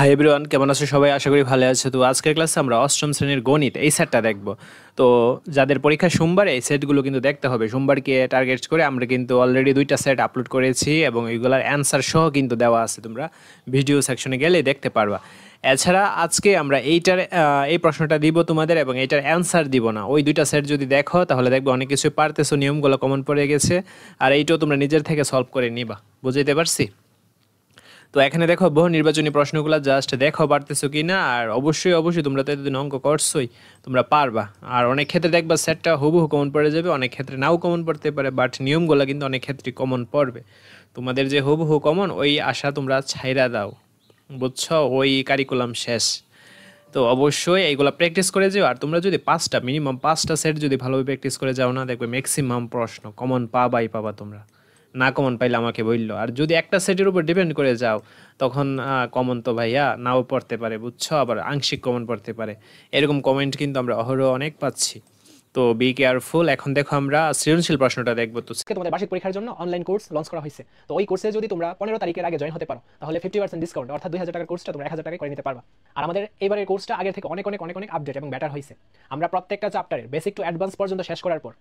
Hi everyone, কেমন আছো সবাই? আশা করি ভালো আছো। তো আজকের ক্লাসে আমরা অষ্টম শ্রেণীর গণিত এই সেটটা দেখব। তো যাদের পরীক্ষা সোমবার, এই সেটগুলো কিন্তু দেখতে হবে। সোমবারকে টার্গেট করে আমরা কিন্তু অলরেডি 2টা সেট আপলোড করেছি এবং এইগুলোর অ্যান্সার সহ কিন্তু দেওয়া আছে, তোমরা ভিডিও সেকশনে গেলে দেখতে পারবা। এছাড়া আজকে আমরা এই প্রশ্নটা দিব তোমাদের এবং এইটার অ্যান্সার দিব না। ওই 2টা সেট যদি দেখো তাহলে দেখবে অনেক কিছু পারতেছো, নিয়মগুলো কমন পড়ে গেছে, আর এইটাও তোমরা নিজের থেকে সলভ করে নিবা। বুঝাইতে পারছি? তো এখানে দেখো বহু নির্বাচনী প্রশ্নগুলো জাস্ট দেখো পারতেছো কি না। আর অবশ্যই তোমরা তো এতদিন অঙ্ক করছোই, তোমরা পারবা। আর অনেক ক্ষেত্রে দেখবা সেটটা হুবহু কমন পড়ে যাবে, অনেক ক্ষেত্রে নাও কমন পড়তে পারে, বাট নিয়মগুলো কিন্তু অনেক ক্ষেত্রে কমন পড়বে। তোমাদের যে হুবহু কমন ওই আশা তোমরা ছাইরা দাও, বুঝছো? ওই কারিকুলাম শেষ। তো অবশ্যই এইগুলো প্র্যাকটিস করে যাও। আর তোমরা যদি মিনিমাম 5টা সেট যদি ভালোভাবে প্র্যাকটিস করে যাও না, দেখবে ম্যাক্সিমাম প্রশ্ন কমন পাবা তোমরা। না কমন পাইলে আমাকে বললো। আর যদি একটা সেটের উপর ডিপেন্ড করে যাও তখন কমন তো ভাইয়া নাও পড়তে পারে, বুঝছো? আবার আংশিক কমন পড়তে পারে। এরকম কমেন্ট কিন্তু আমরা অহরহ অনেক পাচ্ছি। তো বি কেয়ারফুল। এখন দেখো আমরা সৃজনশীল প্রশ্নটা দেখবো। তো তোমাদের বার্ষিক পরীক্ষার জন্য অনলাইন কোর্স লঞ্চ করা হয়েছে। তো ওই কোর্সে যদি তোমরা 15 তারিখের আগে জয়েন হতে পারো তাহলে 50% ডিসকাউন্ট, অর্থাৎ 2000 টাকার কোর্সটা তোমরা 1000 টাকায় করে নিতে পারবা। আর আমাদের এবারের কোর্সটা আগের থেকে অনেক অনেক অনেক অনেক আপডেট এবং বেটার হয়েছে। আমরা প্রত্যেকটা চ্যাপ্টারের বেসিক টু অ্যাডভান্স পর্যন্ত শেষ করার পর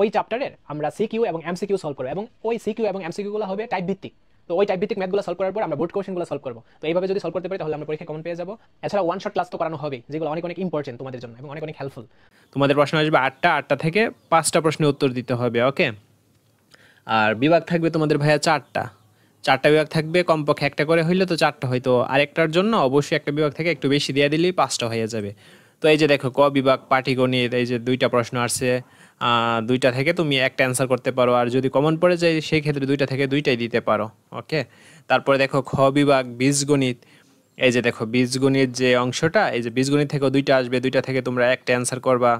ওই চ্যাপ্টারের আমরা সিকিউ এবং এমসিকিউ সলভ করব, এবং ওই সিকিউ এবং এমসিকিউ গুলো হবে টাইপ ভিত্তিক। তো ওই টাইপ ভিত্তিক ম্যাথগুলো সলভ করার পর আমরা বোর্ড কোশ্চেনগুলো সলভ করব। তো এইভাবে যদি সলভ করতে পারি তাহলে আমরা পরীক্ষায় কমন পেয়ে যাব। এছাড়া ওয়ান শট ক্লাস তো করানো হবে, যেগুলো অনেক অনেক ইম্পর্টেন্ট তোমাদের জন্য এবং অনেক অনেক হেল্পফুল। তোমাদের প্রশ্ন আসবে 8টা থেকে 5টা প্রশ্নের উত্তর দিতে হবে, ওকে? আর বিভাগ থাকবে তোমাদের ভাইয়া 4টা বিভাগ থাকবে, কমপক্ষে একটা করে হইলে তো 4টা, হয়তো আরেকটার জন্য অবশ্যই একটা বিভাগ থেকে একটু বেশি দিয়ে দিলেই 5টা হয়ে যাবে। তো এই যে দেখো ক বিভাগ পাটিগণিত, এই যে 2টা প্রশ্ন আসছে, 2টা থেকে তুমি একটা অ্যান্সার করতে পারো। আর যদি কমন পড়ে যায় সেই ক্ষেত্রে 2টা থেকে 2টাই দিতে পারো, ওকে? তারপরে দেখো খ বিভাগ বীজগণিত, এই যে দেখো বীজগণিত যে অংশটা, এই যে বীজগণিত থেকেও 2টা আসবে, 2টা থেকে তোমরা একটা অ্যান্সার করবা।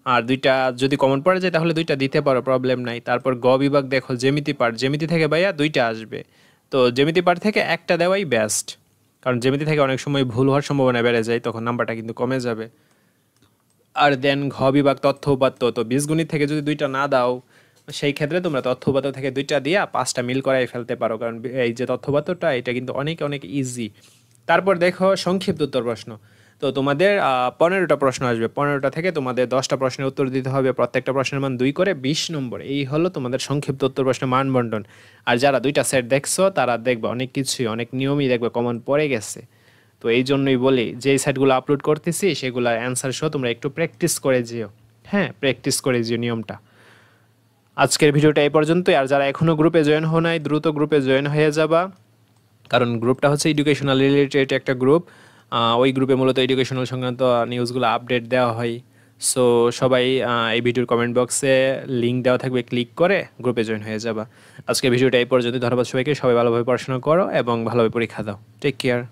আর 2টা যদি কমন পড়ে যায় তাহলে 2টা দিতে পারো, প্রবলেম নাই। তারপর গ বিভাগ দেখো জ্যামিতি পার্ট, জ্যামিতি থেকে ভাইয়া 2টা আসবে। তো জ্যামিতি পার্ট থেকে একটা দেওয়াই বেস্ট, কারণ জ্যামিতি থেকে অনেক সময় ভুল হওয়ার সম্ভাবনা বেড়ে যায়, তখন নাম্বারটা কিন্তু কমে যাবে। আর দেন ঘ বিভাগ তথ্য উপাত্ত, তো বীজগণিত থেকে যদি 2টা না দাও সেই ক্ষেত্রে তোমরা তথ্য উপাত্ত থেকে 2টা দিয়া 5টা মিল করাই ফেলতে পারো, কারণ এই যে তথ্য উপাত্তটা এটা কিন্তু অনেক অনেক ইজি। তারপর দেখো সংক্ষিপ্ত উত্তর প্রশ্ন, তো তোমাদের 15টা প্রশ্ন আসবে, 15টা থেকে তোমাদের 10টা প্রশ্নের উত্তর দিতে হবে। প্রত্যেকটা প্রশ্নের মান 2 করে 20 নম্বর। এই হলো তোমাদের সংক্ষিপ্ত উত্তর প্রশ্নের মান বন্টন। আর যারা 2টা সেট দেখছো তারা দেখবে অনেক কিছুই, অনেক নিয়মই দেখবে কমন পড়ে গেছে। তো এই জন্যই বলি যে সেটগুলো আপলোড করতেছি সেগুলোর অ্যান্সার সহ তোমরা একটু প্র্যাকটিস করে যেও। হ্যাঁ, প্র্যাকটিস করে যেও নিয়মটা। আজকের ভিডিওটা এই পর্যন্তই। আর যারা এখনও গ্রুপে জয়েন হও নাই, দ্রুত গ্রুপে জয়েন হয়ে যাবা, কারণ গ্রুপটা হচ্ছে এডুকেশনাল রিলেটেড একটা গ্রুপ। ওই গ্রুপে মূলত এডুকেশনাল সংক্রান্ত নিউজগুলো আপডেট দেওয়া হয়। সো সবাই এই ভিডিওর কমেন্ট বক্সে লিঙ্ক দেওয়া থাকবে, ক্লিক করে গ্রুপে জয়েন হয়ে যাবা। আজকের ভিডিওটা এই পর্যন্ত। ধন্যবাদ সবাইকে। সবাই ভালোভাবে পড়াশোনা করো এবং ভালোভাবে পরীক্ষা দাও। Take care.